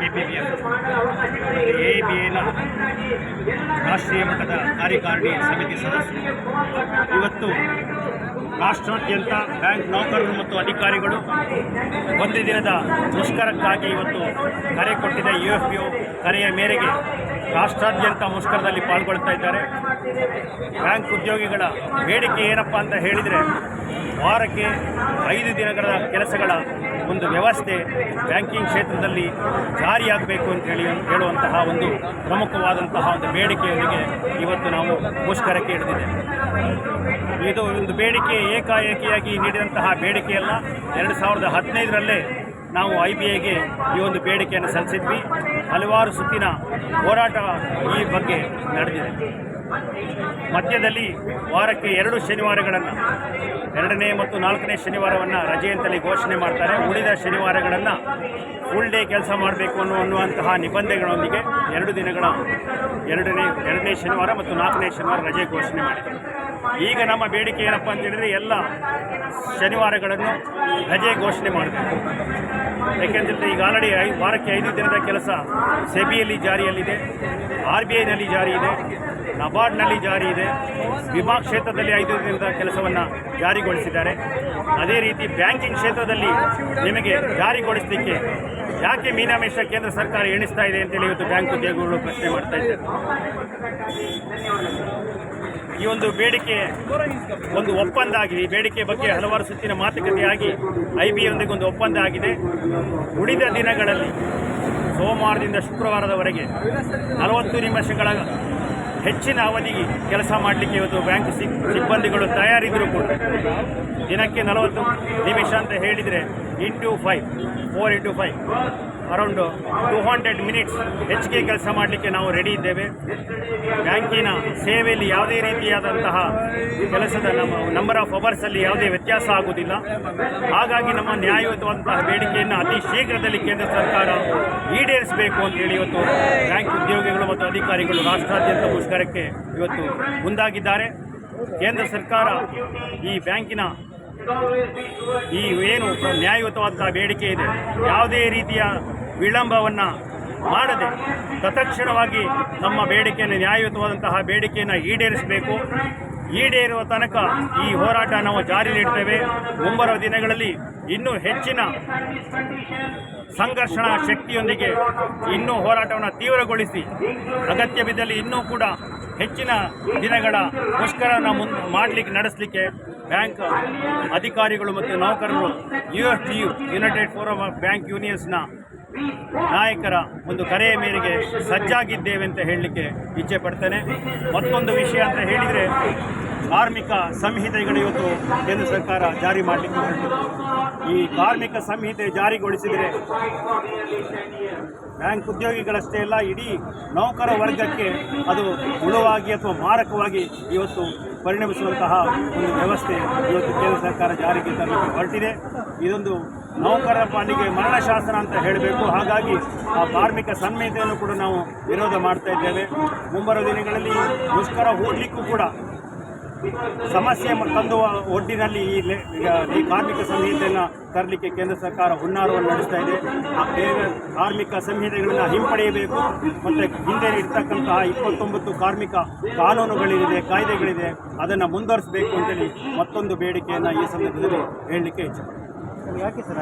KPBF ABAನ ರಾಷ್ಟ್ರೀಯ ಮಟ್ಟದ ಕಾರ್ಯಕಾರಿಣಿ ಸಮಿತಿ ಸದಸ್ಯರು ಇವತ್ತು ರಾಷ್ಟ್ರಾದ್ಯಂತ ಬ್ಯಾಂಕ್ ನೌಕರರು ಮತ್ತು ಅಧಿಕಾರಿಗಳು ಒಂದು ದಿನದ ಮುಷ್ಕರಕ್ಕಾಗಿ ಇವತ್ತು ಕರೆ ಕೊಟ್ಟಿದ್ದ UFPO ಕರೆಯ ಮೇರೆಗೆ ರಾಷ್ಟ್ರಾದ್ಯಂತ ಮುಷ್ಕರದಲ್ಲಿ ಪಾಲ್ಗೊಳ್ತಾ ಇದ್ದಾರೆ. ಬ್ಯಾಂಕ್ ಉದ್ಯೋಗಿಗಳ ಬೇಡಿಕೆ ಏನಪ್ಪ ಅಂತ ಹೇಳಿದರೆ, ವಾರಕ್ಕೆ 5 ದಿನಗಳ ಕೆಲಸಗಳ ಒಂದು ವ್ಯವಸ್ಥೆ ಬ್ಯಾಂಕಿಂಗ್ ಕ್ಷೇತ್ರದಲ್ಲಿ ಜಾರಿಯಾಗಬೇಕು ಅಂತ ಹೇಳುವಂತಹ ಒಂದು ಪ್ರಮುಖವಾದಂತಹ ಒಂದು ಬೇಡಿಕೆಯೊಂದಿಗೆ ಇವತ್ತು ನಾವು ಮುಷ್ಕರಕ್ಕೆ ಹಿಡಿದಿದ್ದೇವೆ. ಇದು ಒಂದು ಬೇಡಿಕೆ ಏಕಾಏಕಿಯಾಗಿ ನೀಡಿದಂತಹ ಬೇಡಿಕೆಯಲ್ಲ. 2015ರಲ್ಲೇ ನಾವು IBAಗೆ ಈ ಒಂದು ಬೇಡಿಕೆಯನ್ನು ಸಲ್ಲಿಸಿದ್ವಿ. ಹಲವಾರು ಸುತ್ತಿನ ಹೋರಾಟ ಈ ಬಗ್ಗೆ ನಡೆದಿದೆ. ಮಧ್ಯದಲ್ಲಿ ವಾರಕ್ಕೆ 2 ಶನಿವಾರಗಳನ್ನು 2ನೇ ಮತ್ತು 4ನೇ ಶನಿವಾರವನ್ನು ರಜೆ ಅಂತಲೇ ಘೋಷಣೆ ಮಾಡ್ತಾರೆ. ಉಳಿದ ಶನಿವಾರಗಳನ್ನು ಫುಲ್ ಡೇ ಕೆಲಸ ಮಾಡಬೇಕು ಅನ್ನುವಂತಹ ನಿಬಂಧನೆಗಳೊಂದಿಗೆ 2 ದಿನಗಳ 2ನೇ ಶನಿವಾರ ಮತ್ತು 4ನೇ ಶನಿವಾರ ರಜೆ ಘೋಷಣೆ ಮಾಡಿದ್ದಾರೆ. ಈಗ ನಮ್ಮ ಬೇಡಿಕೆ ಏನಪ್ಪ ಅಂತ ಹೇಳಿದರೆ, ಎಲ್ಲ ಶನಿವಾರಗಳನ್ನು ರಜೆ ಘೋಷಣೆ ಮಾಡಬೇಕು. ಏಕೆಂದರೆ ಈಗ ಆಲ್ರೆಡಿ ವಾರಕ್ಕೆ 5 ದಿನದ ಕೆಲಸ ಸೆಬಿಯಲ್ಲಿ ಜಾರಿಯಲ್ಲಿದೆ, RBIನಲ್ಲಿ ಜಾರಿ ಇದೆ, ನಬಾರ್ಡ್ನಲ್ಲಿ ಜಾರಿ ಇದೆ, ವಿಮಾ ಕ್ಷೇತ್ರದಲ್ಲಿ 5 ದಿನದ ಕೆಲಸವನ್ನು ಜಾರಿಗೊಳಿಸಿದ್ದಾರೆ. ಅದೇ ರೀತಿ ಬ್ಯಾಂಕಿಂಗ್ ಕ್ಷೇತ್ರದಲ್ಲಿ ನಿಮಗೆ ಜಾರಿಗೊಳಿಸಲಿಕ್ಕೆ ಯಾಕೆ ಮೀನಾಮೇಷ ಕೇಂದ್ರ ಸರ್ಕಾರ ಎಣಿಸ್ತಾ ಇದೆ ಅಂತೇಳಿ ಇವತ್ತು ಬ್ಯಾಂಕ್ ಉದ್ಯೋಗಿಗಳು ಪ್ರಶ್ನೆ ಮಾಡ್ತಾ ಇದ್ದಾರೆ. ಈ ಒಂದು ಬೇಡಿಕೆ ಒಂದು ಒಪ್ಪಂದ ಆಗಿದೆ. ಈ ಬೇಡಿಕೆ ಬಗ್ಗೆ ಹಲವಾರು ಸುತ್ತಿನ ಮಾತುಕತೆಯಾಗಿ IBAಯೊಂದಿಗೆ ಒಂದು ಒಪ್ಪಂದ ಆಗಿದೆ. ಉಳಿದ ದಿನಗಳಲ್ಲಿ ಸೋಮವಾರದಿಂದ ಶುಕ್ರವಾರದವರೆಗೆ 40 ನಿಮಿಷಗಳ ಹೆಚ್ಚಿನ ಅವಧಿಗೆ ಕೆಲಸ ಮಾಡಲಿಕ್ಕೆ ಇವತ್ತು ಬ್ಯಾಂಕ್ ಸಿಬ್ಬಂದಿಗಳು ತಯಾರಿದ್ದರೂ ಕೂಡ ದಿನಕ್ಕೆ 40 ನಿಮಿಷ ಅಂತ ಹೇಳಿದರೆ 4 into 5 ಅರೌಂಡ್ 200 ಮಿನಿಟ್ಸ್ ಹೆಚ್ಚಿಗೆ ಕೆಲಸ ಮಾಡಲಿಕ್ಕೆ ನಾವು ರೆಡಿ ಇದ್ದೇವೆ. ಬ್ಯಾಂಕಿನ ಸೇವೆಯಲ್ಲಿ ಯಾವುದೇ ರೀತಿಯಾದಂತಹ ಕೆಲಸದ ನಂಬರ್ ಆಫ್ ಅವರ್ಸಲ್ಲಿ ಯಾವುದೇ ವ್ಯತ್ಯಾಸ ಆಗುವುದಿಲ್ಲ. ಹಾಗಾಗಿ ನಮ್ಮ ನ್ಯಾಯಯುತವಾದಂತಹ ಬೇಡಿಕೆಯನ್ನು ಅತಿ ಶೀಘ್ರದಲ್ಲಿ ಕೇಂದ್ರ ಸರ್ಕಾರ ಈಡೇರಿಸಬೇಕು ಅಂತೇಳಿ ಇವತ್ತು ಬ್ಯಾಂಕ್ ಉದ್ಯೋಗಿಗಳು ಮತ್ತು ಅಧಿಕಾರಿಗಳು ರಾಷ್ಟ್ರಾದ್ಯಂತ ಮುಷ್ಕರಕ್ಕೆ ಇವತ್ತು ಮುಂದಾಗಿದ್ದಾರೆ. ಕೇಂದ್ರ ಸರ್ಕಾರ ಈ ಬ್ಯಾಂಕಿನ ಈ ಏನು ನ್ಯಾಯಯುತವಾದಂತಹ ಬೇಡಿಕೆ ಇದೆ, ಯಾವುದೇ ರೀತಿಯ ವಿಳಂಬವನ್ನು ಮಾಡದೆ ತತ್ಕ್ಷಣವಾಗಿ ನಮ್ಮ ಬೇಡಿಕೆಯನ್ನು ನ್ಯಾಯಯುತವಾದಂತಹ ಬೇಡಿಕೆಯನ್ನು ಈಡೇರಿಸಬೇಕು. ಈಡೇರುವ ತನಕ ಈ ಹೋರಾಟ ನಾವು ಜಾರಿಯಲ್ಲಿಡ್ತೇವೆ. ಮುಂಬರುವ ದಿನಗಳಲ್ಲಿ ಇನ್ನೂ ಹೆಚ್ಚಿನ ಸಂಘರ್ಷಣ ಶಕ್ತಿಯೊಂದಿಗೆ ಇನ್ನೂ ಹೋರಾಟವನ್ನು ತೀವ್ರಗೊಳಿಸಿ ಅಗತ್ಯ ಬಿದ್ದಲ್ಲಿ ಇನ್ನೂ ಕೂಡ ಹೆಚ್ಚಿನ ದಿನಗಳ ಮುಷ್ಕರನ ನಡೆಸಲಿಕ್ಕೆ ಬ್ಯಾಂಕ್ ಅಧಿಕಾರಿಗಳು ಮತ್ತು ನೌಕರರು UFPU united forum of bank ಯೂನಿಯನ್ಸ್ನ ನಾಯಕರ ಒಂದು ಕರೆಯ ಮೇರೆಗೆ ಸಜ್ಜಾಗಿದ್ದೇವೆ ಅಂತ ಹೇಳಲಿಕ್ಕೆ ಇಚ್ಛೆ ಪಡ್ತೇನೆ. ಮತ್ತೊಂದು ವಿಷಯ ಅಂತ ಹೇಳಿದರೆ, ಕಾರ್ಮಿಕ ಸಂಹಿತೆಗಳು ಇವತ್ತು ಕೇಂದ್ರ ಸರ್ಕಾರ ಜಾರಿ ಮಾಡಲಿಕ್ಕೆ ಹೊರಟಿದೆ. ಈ ಕಾರ್ಮಿಕ ಸಂಹಿತೆ ಜಾರಿಗೊಳಿಸಿದರೆ ಬ್ಯಾಂಕ್ ಉದ್ಯೋಗಿಗಳಷ್ಟೇ ಅಲ್ಲ, ಇಡೀ ನೌಕರ ವರ್ಗಕ್ಕೆ ಅದು ಮುಳುವಾಗಿ ಅಥವಾ ಮಾರಕವಾಗಿ ಇವತ್ತು ಪರಿಣಮಿಸುವಂತಹ ಒಂದು ವ್ಯವಸ್ಥೆ ಇವತ್ತು ಕೇಂದ್ರ ಸರ್ಕಾರ ಜಾರಿಗೆ ತರಲಿಕ್ಕೆ ಹೊರಟಿದೆ. ಇದೊಂದು ನೌಕರರ ಪಾಲಿಗೆ ಮರಣಶಾಸನ ಅಂತ ಹೇಳಬೇಕು. ಹಾಗಾಗಿ ಆ ಕಾರ್ಮಿಕ ಸಂಹಿತೆಯನ್ನು ಕೂಡ ನಾವು ವಿರೋಧ ಮಾಡ್ತಾ ಇದ್ದೇವೆ. ಮುಂಬರುವ ದಿನಗಳಲ್ಲಿ ಮುಷ್ಕರ ಹೂಡಲಿಕ್ಕೂ ಕೂಡ ಸಮಸ್ಯೆ ತಂದುವ ಒಡ್ಡಿನಲ್ಲಿ ಈ ಕಾರ್ಮಿಕ ಸಂಹಿತೆಯನ್ನು ತರಲಿಕ್ಕೆ ಕೇಂದ್ರ ಸರ್ಕಾರ ಹುನ್ನಾರವನ್ನು ನಡೆಸ್ತಾ ಇದೆ. ಕಾರ್ಮಿಕ ಸಂಹಿತೆಗಳನ್ನು ಹಿಂಪಡೆಯಬೇಕು ಮತ್ತು ಹಿಂದೆ ಇರ್ತಕ್ಕಂತಹ 29 ಕಾರ್ಮಿಕ ಕಾನೂನುಗಳಿದೆ, ಕಾಯ್ದೆಗಳಿದೆ, ಅದನ್ನು ಮುಂದುವರಿಸಬೇಕು ಅಂತೇಳಿ ಮತ್ತೊಂದು ಬೇಡಿಕೆಯನ್ನು ಈ ಸಂದರ್ಭದಲ್ಲಿ ಹೇಳಲಿಕ್ಕೆ ಇಚ್ಛೆ. ಯಾಕೆ ಸರ್